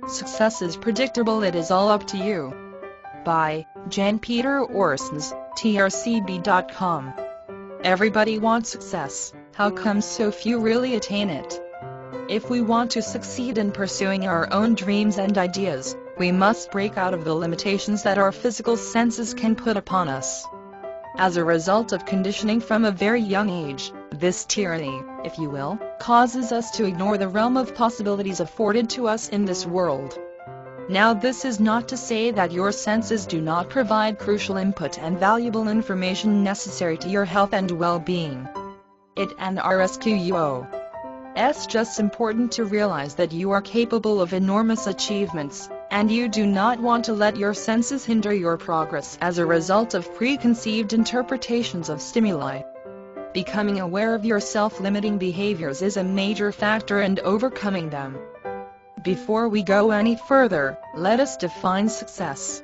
Success is predictable, it is all up to you. By Jan Peter Orsons, trcb.com. Everybody wants success, how come so few really attain it? If we want to succeed in pursuing our own dreams and ideas, we must break out of the limitations that our physical senses can put upon us. As a result of conditioning from a very young age, this tyranny, if you will, causes us to ignore the realm of possibilities afforded to us in this world. Now, this is not to say that your senses do not provide crucial input and valuable information necessary to your health and well-being. It and RSQUO. It's just important to realize that you are capable of enormous achievements, and you do not want to let your senses hinder your progress as a result of preconceived interpretations of stimuli. Becoming aware of your self-limiting behaviors is a major factor in overcoming them. Before we go any further, let us define success.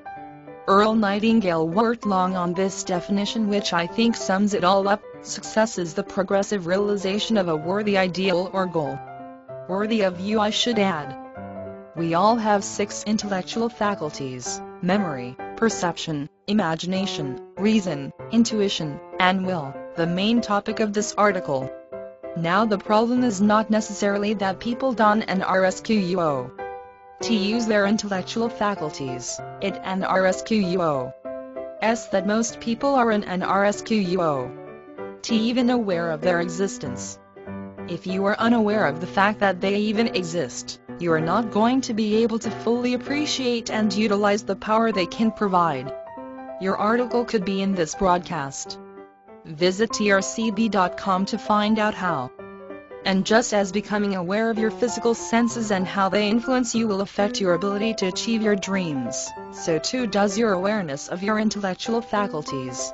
Earl Nightingale worked long on this definition, which I think sums it all up. Success is the progressive realization of a worthy ideal or goal. Worthy of you, I should add. We all have 6 intellectual faculties: memory, perception, imagination, reason, intuition, and will, the main topic of this article. Now, the problem is not necessarily that people don't and RSQUO to use their intellectual faculties, it and RSQUO. S that most people are in and RSQUO to even aware of their existence. If you are unaware of the fact that they even exist, you are not going to be able to fully appreciate and utilize the power they can provide. Your article could be in this broadcast. Visit trcb.com to find out how. And just as becoming aware of your physical senses and how they influence you will affect your ability to achieve your dreams, so too does your awareness of your intellectual faculties.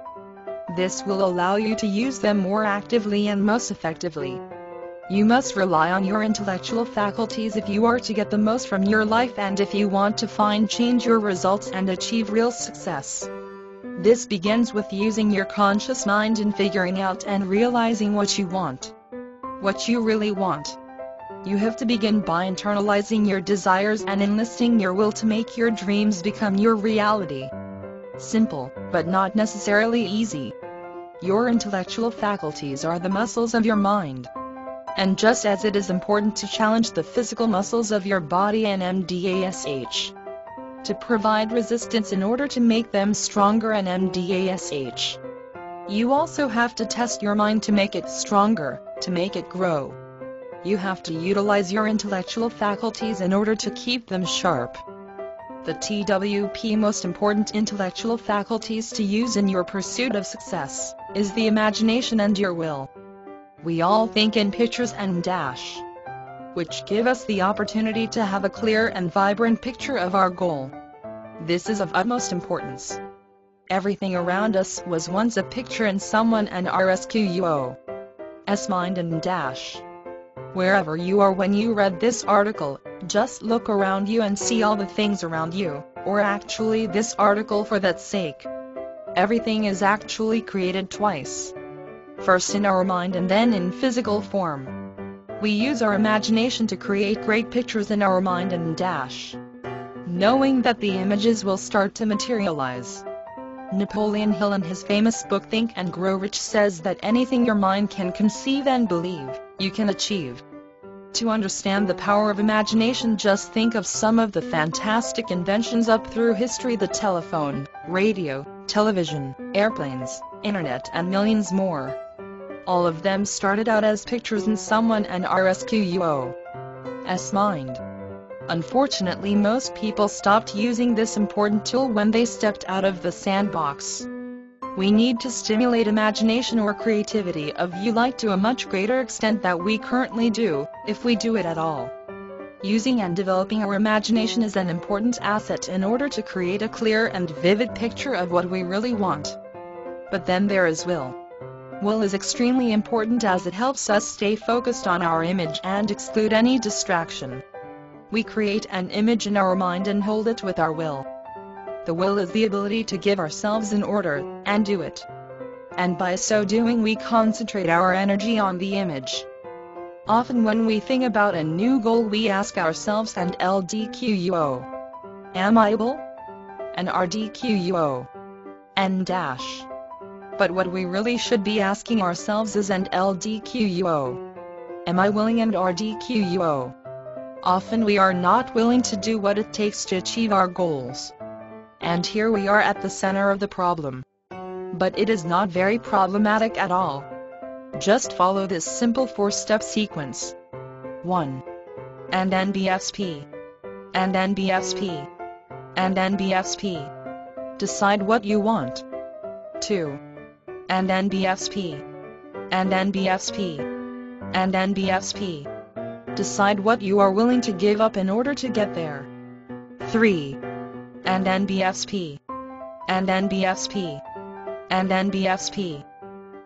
This will allow you to use them more actively and most effectively. You must rely on your intellectual faculties if you are to get the most from your life and if you want to change your results and achieve real success. This begins with using your conscious mind in figuring out and realizing what you want. What you really want. You have to begin by internalizing your desires and enlisting your will to make your dreams become your reality. Simple, but not necessarily easy. Your intellectual faculties are the muscles of your mind. And just as it is important to challenge the physical muscles of your body and MDASH to provide resistance in order to make them stronger and MDASH, you also have to test your mind to make it stronger, to make it grow. You have to utilize your intellectual faculties in order to keep them sharp. The TWP most important intellectual faculties to use in your pursuit of success is the imagination and your will. We all think in pictures and dash, which give us the opportunity to have a clear and vibrant picture of our goal. This is of utmost importance. Everything around us was once a picture in someone and RSQUO. S-mind and dash. Wherever you are when you read this article, just look around you and see all the things around you, or actually this article for that sake. Everything is actually created twice. First in our mind and then in physical form. We use our imagination to create great pictures in our mind and dash, knowing that the images will start to materialize. Napoleon Hill in his famous book Think and Grow Rich says that anything your mind can conceive and believe, you can achieve. To understand the power of imagination, just think of some of the fantastic inventions up through history: the telephone, radio, television, airplanes, internet, and millions more. All of them started out as pictures in someone and RSQUO's mind. Unfortunately, most people stopped using this important tool when they stepped out of the sandbox. We need to stimulate imagination or creativity of you like to a much greater extent than we currently do, if we do it at all. Using and developing our imagination is an important asset in order to create a clear and vivid picture of what we really want. But then there is will. Will is extremely important as it helps us stay focused on our image and exclude any distraction. We create an image in our mind and hold it with our will. The will is the ability to give ourselves an order, and do it. And by so doing we concentrate our energy on the image. Often when we think about a new goal we ask ourselves and LDQUO. Am I able? And RDQUO. N dash. But what we really should be asking ourselves is and LDQUO. Am I willing and RDQUO. Often we are not willing to do what it takes to achieve our goals. And here we are at the center of the problem. But it is not very problematic at all. Just follow this simple 4-step sequence. 1. And NBSP. And NBSP. And NBSP. Decide what you want. 2. And NBSP. And NBSP. And NBSP. Decide what you are willing to give up in order to get there. 3. And NBSP. And NBSP. And NBSP.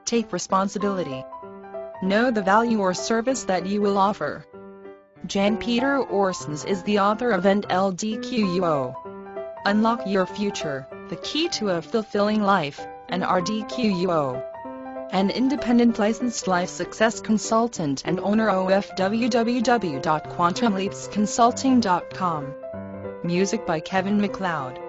Take responsibility. Know the value or service that you will offer. Jan Peter Orsons is the author of And LDQUO. Unlock your future, the key to a fulfilling life, and RDQUO. An independent licensed life success consultant and owner of www.quantumleapsconsulting.com. Music by Kevin MacLeod.